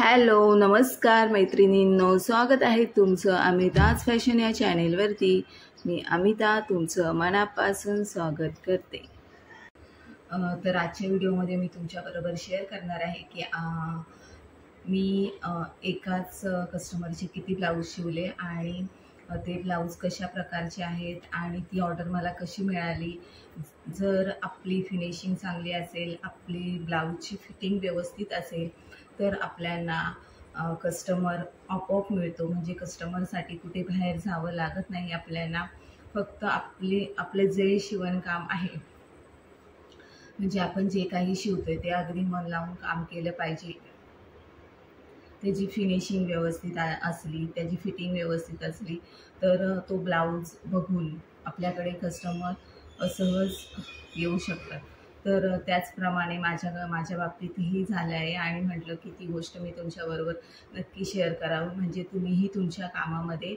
Hello नमस्कार मैत्रिणींनो, स्वागत आहे तुमचं अमिताज फॅशन या चॅनेलवरती। मी अमिता तुमचं मनापासून स्वागत करते। तर आजच्या व्हिडिओमध्ये मी तुमच्याबरोबर शेअर करणार आहे की मी एकाच कस्टमरचे किती ब्लाऊज शिवले आणि ते ब्लाऊज कशा प्रकारचे आहेत आणि ती ऑर्डर मला कशी मिळाली। जर आपली फिनिशिंग चांगली असेल, आपली ब्लाऊजची फिटिंग व्यवस्थित असेल तर आपल्याला कस्टमर आपोआप मिळतो। म्हणजे कस्टमरसाठी कुठे बाहेर जावं लागत नाही आपल्याला। फक्त आपले जे शिवणकाम आहे, म्हणजे आपण जे काही शिवतोय ते अगदी मन लावून काम केलं पाहिजे। त्याची फिनिशिंग व्यवस्थित असली, त्याची फिटिंग व्यवस्थित असली तर तो ब्लाऊज बघून आपल्याकडे कस्टमर सहज येऊ शकतात। तर त्याचप्रमाणे माझ्या बाबतीतही झालं आहे आणि म्हटलं की ती गोष्ट मी तुमच्याबरोबर नक्की शेअर करावी, म्हणजे तुम्हीही तुमच्या कामामध्ये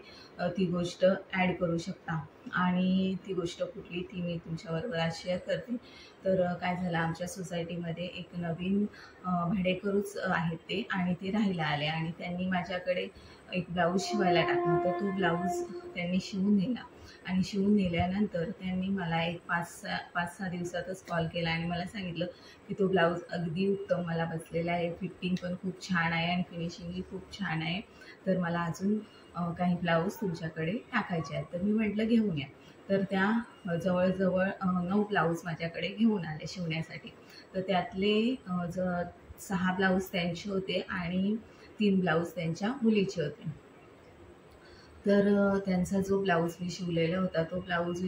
ती गोष्ट ॲड करू शकता। आणि ती गोष्ट कुठली ती मी तुमच्याबरोबर आज शेअर करते। तर काय झालं, आमच्या सोसायटीमध्ये एक नवीन भाडेकरूच आहेत ते, आणि ते राहायला आले आणि त्यांनी माझ्याकडे एक ब्लाऊज शिवायला टाकला। तर तो ब्लाऊज त्यांनी शिवून नेला आणि शिवून नेल्यानंतर त्यांनी मला एक 5-6 दिवसातच कॉल केला आणि मला सांगितलं की तो ब्लाऊज अगदी उत्तम मला बसलेला आहे, फिटिंग पण खूप छान आहे आणि फिनिशिंगही खूप छान आहे। तर मला अजून काही ब्लाऊज तुमच्याकडे टाकायचे आहेत। तर मी म्हटलं घेऊन या। तर त्या जवळजवळ 9 ब्लाऊज माझ्याकडे घेऊन आले शिवण्यासाठी। तर त्यातले 6 ब्लाऊज त्यांचे होते आणि 3 ब्लाऊज त्यांच्या मुलीचे होते। तर त्यांचा जो ब्लाऊज मी शिवलेला होता, तो ब्लाऊज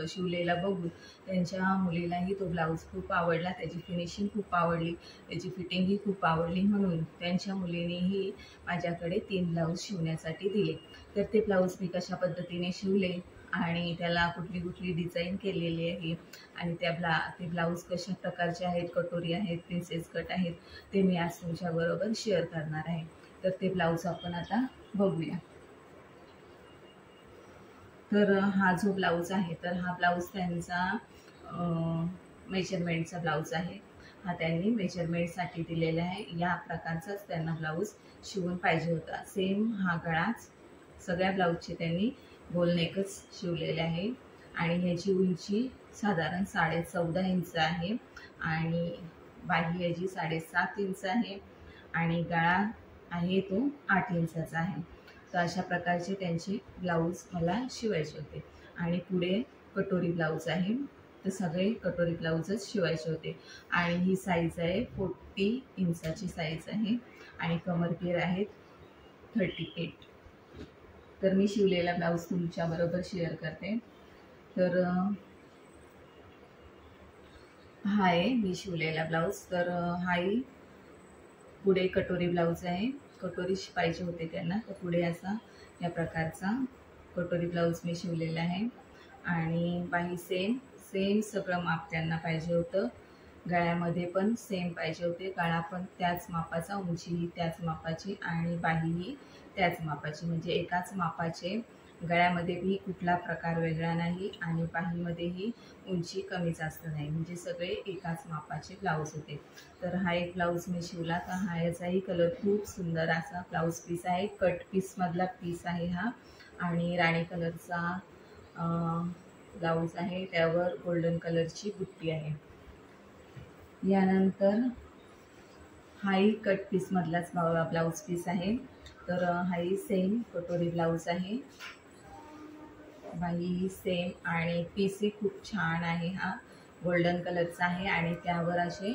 शिवलेला बघून त्यांच्या मुलीलाही तो ब्लाऊज खूप आवडला, त्याची फिनिशिंग खूप आवडली, त्याची फिटिंगही खूप आवडली। म्हणून त्यांच्या मुलीनेही माझ्याकडे 3 ब्लाऊज शिवण्यासाठी दिले। तर ते ब्लाऊज मी कशा पद्धतीने शिवले आणि त्याला कुठली डिझाईन केलेली आहे आणि ते ब्लाऊज कशा प्रकारचे आहेत, कटोरी आहेत, प्रिन्सेस कट आहेत, ते मी आज तुमच्याबरोबर शेअर करणार आहे। तर ते ब्लाऊज आपण आता बघूया। तर हा जो ब्लाऊज आहे, तर हा ब्लाऊज त्यांचा मेजरमेंटचा ब्लाऊज आहे। हा त्यांनी मेजरमेंटसाठी दिलेला आहे। या प्रकारचाच त्यांना ब्लाऊज शिवून पाहिजे होता। सेम हा गळाच सगळ्या ब्लाऊजचे त्यांनी गोलनेकच शिवलेले आहे आणि ह्याची उंची साधारण 14.5 इंच आहे आणि बाही याची 7.5 इंच आहे आणि गळा आहे तो 8 इंचाचा आहे। तर अशा प्रकारचे त्यांचे ब्लाऊज मला शिवायचे होते आणि पुढे कटोरी ब्लाऊज आहे। तर सगळे कटोरी ब्लाऊजच शिवायचे होते आणि ही साईज आहे 40 इंचाची साईज आहे आणि कमरपेर आहेत 38। तर मी शिवलेला ब्लाऊज तुमच्याबरोबर शेअर करते। तर हा आहे मी शिवलेला ब्लाऊज। तर हाही पुढे कटोरी ब्लाऊज आहे, कटोरी पाहिजे होते त्यांना, तर पुढे असा या प्रकारचा कटोरी ब्लाऊज मी शिवलेला आहे आणि बाही सेम सगळं माप त्यांना पाहिजे होतं। गळ्यामध्ये पण सेम पाहिजे होते, गळा पण त्याच मापाचा, उंचीही त्याच मापाची आणि बाहीही त्याच मापाची, म्हणजे एकाच मापाचे। गळ्यामध्येही कुठला प्रकार वेगळा नाही आणि बाहीमध्येही उंची कमी जास्त नाही, म्हणजे सगळे एकाच मापाचे ब्लाऊज होते। तर हा एक ब्लाऊज मी शिवला। तर हा याचाही कलर खूप सुंदर असा ब्लाऊज पीस आहे, कट पीसमधला पीस आहे हा आणि राणी कलरचा ब्लाऊज आहे, त्यावर गोल्डन कलरची बुट्टी आहे। यानंतर हाही कट पीसमधलाच ब्लाऊज पीस आहे। तर हाही सेम कटोरी ब्लाऊज आहे, बाही सेम आणि पीसही खूप छान आहे। हा गोल्डन कलरचा आहे आणि त्यावर असे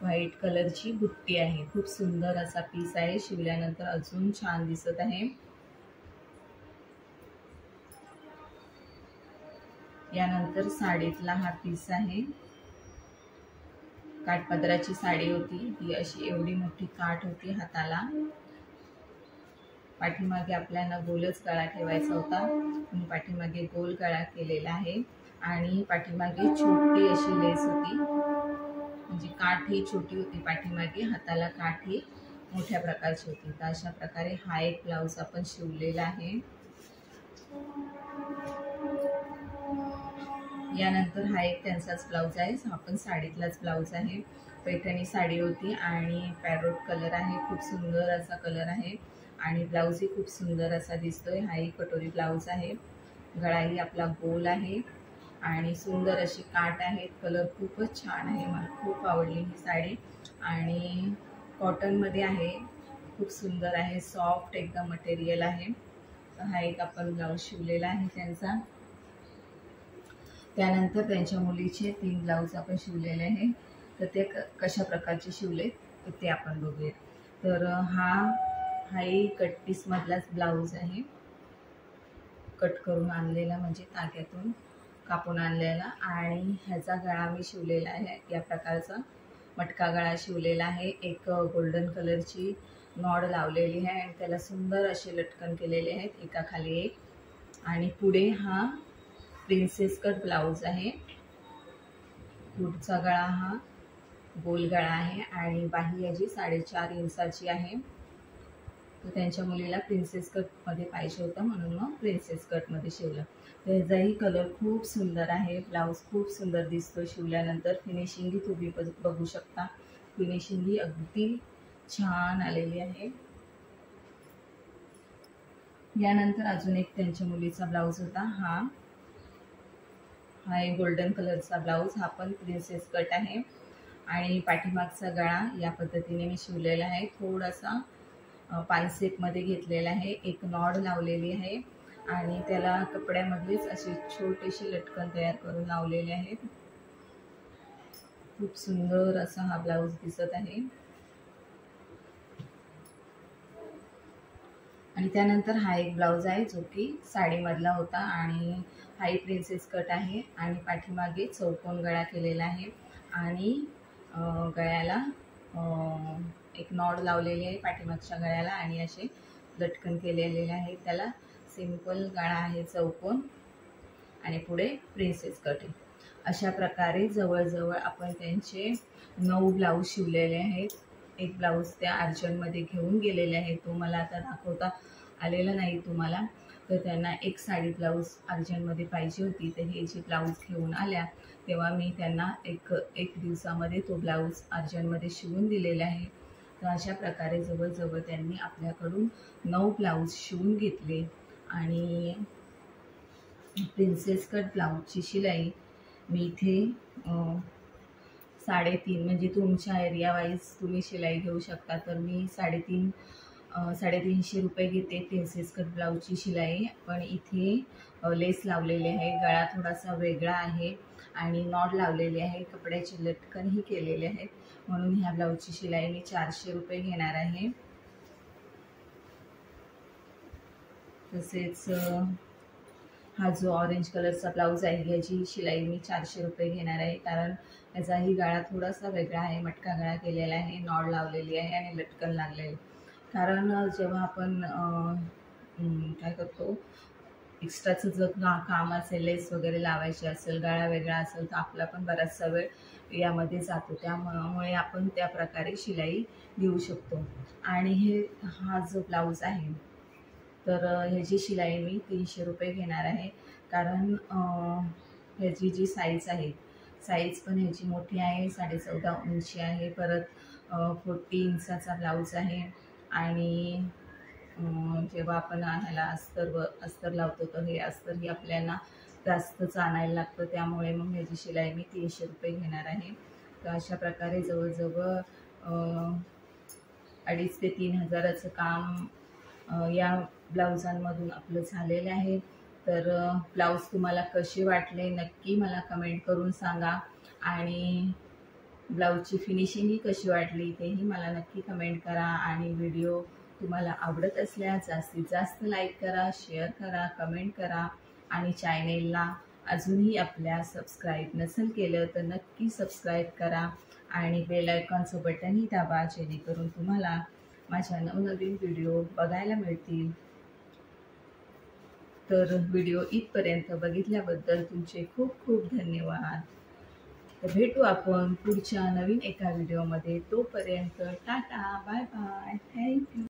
व्हाईट कलरची बुट्टी आहे। खूप सुंदर असा पीस आहे, शिवल्यानंतर अजून छान दिसत आहे। यानंतर साडीतला हा पीस आहे, काठपदराची साडी होती, ही अशी एवढी मोठी काठ होती हाताला। पाठीमागे आपल्याला गोलच गळा ठेवायचा होता, मी पाठीमागे गोल गळा केलेला आहे आणि पाठीमागे छोटी अशी लेस होती, म्हणजे काठ ही छोटी होती पाठीमागे, हाताला काठ ही मोठ्या प्रकारची होती। तर अशा प्रकारे हा एक ब्लाऊज आपण शिवलेला आहे। यानंतर हा एक त्यांचाच ब्लाऊज आहे, हा पण साडीतलाच ब्लाऊज आहे. पैठणी साडी होती आणि पॅरोट कलर आहे, खूप सुंदर असा कलर आहे आणि ब्लाऊजही खूप सुंदर असा दिसतोय. हा एक कटोरी ब्लाऊज आहे. गळाही आपला गोल आहे आणि सुंदर अशी काठ आहेत. कलर खूपच छान आहे, मला खूप आवडली ही साडी आणि कॉटनमध्ये आहे, खूप सुंदर आहे, सॉफ्ट एकदम मटेरियल आहे. हा एक आपण ब्लाऊज शिवलेला आहे त्यांचा. त्यानंतर त्यांच्या मुलीचे 3 ब्लाऊज आपण शिवलेले आहे, तर ते कशा प्रकारचे शिवले तर ते आपण बघूया. तर हाही कट पीसमधलाच ब्लाऊज आहे, कट करून आणलेला म्हणजे ताग्यातून कापून आणलेला आणि ह्याचा गळा मी शिवलेला आहे. या प्रकारचा मटका गळा शिवलेला आहे. एक गोल्डन कलरची नॉड लावलेली आहे आणि त्याला सुंदर असे लटकन केलेले आहेत एकाखाली एक. आणि पुढे हा प्रिन्सेस कट ब्लाऊज आहे. पुढचा गळा हा गोल गळा आहे आणि बाही याची 4.5 इंचाची आहे. तर त्यांच्या मुलीला प्रिन्सेस कटमध्ये पाहिजे होता म्हणून मग प्रिन्सेस कटमध्ये शिवलं. त्याचाही कलर खूप सुंदर आहे. ब्लाऊज खूप सुंदर दिसतो शिवल्यानंतर. फिनिशिंगही तुम्ही बघू शकता, फिनिशिंगही अगदी छान आलेली आहे. यानंतर अजून एक त्यांच्या मुलीचा ब्लाऊज होता. हा एक गोल्डन कलरचा ब्लाऊज, हा पण प्रिन्सेस कट आहे आणि पाठीमागचा गळा या पद्धतीने मी शिवलेला आहे. थोडासा पानसेपमध्ये घेतलेला आहे, एक नॉड लावलेली आहे आणि त्याला कपड्यामधलेच असे छोटेसे लटकन तयार करून लावलेले आहेत. खूप सुंदर असा हा ब्लाऊज दिसत आहे. आणि त्यानंतर हा एक ब्लाऊज आहे जो की साडीमधला होता आणि हाही प्रिन्सेस कट आहे आणि पाठीमागे चौकोन गळा केलेला आहे आणि गळ्याला एक नॉड लावलेली आहे पाठीमागच्या गळ्याला आणि असे लटकन केलेले आहे. त्याला सिंपल गळा आहे चौकोन आणि पुढे प्रिन्सेस कट आहे. अशा प्रकारे जवळजवळ आपण त्यांचे 9 ब्लाऊज शिवलेले आहेत. एक ब्लाऊज त्या अर्जंटमध्ये घेऊन गेलेले आहेत, तो मला आता दाखवता आलेला नाही तुम्हाला. तर त्यांना एक साडी ब्लाऊज अर्जंटमध्ये पाहिजे होती, तर हे जे ब्लाऊज घेऊन आल्या तेव्हा मी त्यांना एक दिवसामध्ये तो ब्लाऊज अर्जंटमध्ये शिवून दिलेला आहे. तर अशा प्रकारे जवळजवळ त्यांनी आपल्याकडून 9 ब्लाऊज शिवून घेतले आणि प्रिन्सेस कट ब्लाऊजची शिलाई मी इथे 3.5 म्हणजे तुमच्या एरिया वाईज तुम्ही शिलाई घेऊ शकता. तर मी 350 रुपये घेते प्रिन्सेस कट ब्लाऊजची शिलाई. पण इथे लेस लावलेली आहे, गळा थोडासा वेगळा आहे आणि नॉड लावलेली आहे, कपड्याचे लटकनही केलेले आहेत, म्हणून ह्या ब्लाऊजची शिलाई मी 400 रुपये घेणार आहे. तसेच हा जो ऑरेंज कलरचा ब्लाऊज आहे याची शिलाई मी 400 रुपये घेणार आहे, कारण याचाही गळा थोडासा वेगळा आहे, मटका गळा केलेला आहे, नॉड लावलेली आहे आणि लटकन लागलेली. कारण जेव्हा आपण काय करतो एक्स्ट्राचं जर काम असेल, लेस वगैरे लावायची असेल, गळा वेगळा असेल, तर आपला पण बराचसा वेळ यामध्ये जातो. त्यामुळे आपण त्या प्रकारे शिलाई देऊ शकतो. आणि हा जो ब्लाऊज आहे तर ह्याची शिलाई मी 300 रुपये घेणार आहे, कारण ह्याची जी साईज आहे, साईज पण ह्याची मोठी आहे, 14.5 उंची आहे. परत 40 इंचाचा ब्लाऊज आहे आणि जेव्हा आपण ह्याला अस्तर लावतो तर हे अस्तर आपल्याला जास्तच आणायला लागतं, त्यामुळे मग ह्याची शिलाई मी 300 रुपये घेणार आहे. तर अशा प्रकारे जवळजवळ 2,500 ते 3,000चं काम या ब्लाऊजांमधून आपलं झालेलं आहे. तर ब्लाऊज तुम्हाला कसे वाटले नक्की मला कमेंट करून सांगा आणि ब्लाऊजची फिनिशिंगही कशी वाटली तेही मला नक्की कमेंट करा. आणि व्हिडिओ तुम्हाला आवडत असल्यास जास्तीत जास्त लाईक करा, शेअर करा, कमेंट करा आणि चॅनेलला अजूनही आपल्या सबस्क्राईब नसेल केलं तर नक्की सबस्क्राईब करा आणि बेल आयकॉनचं बटनही दाबा, जेणेकरून तुम्हाला माझ्या नवनवीन व्हिडिओ बघायला मिळतील. तर व्हिडिओ इथपर्यंत बघितल्याबद्दल तुमचे खूप खूप धन्यवाद. तर भेटू आपण पुढच्या नवीन एका व्हिडिओमध्ये. तोपर्यंत टाटा, बाय बाय, थँक्यू.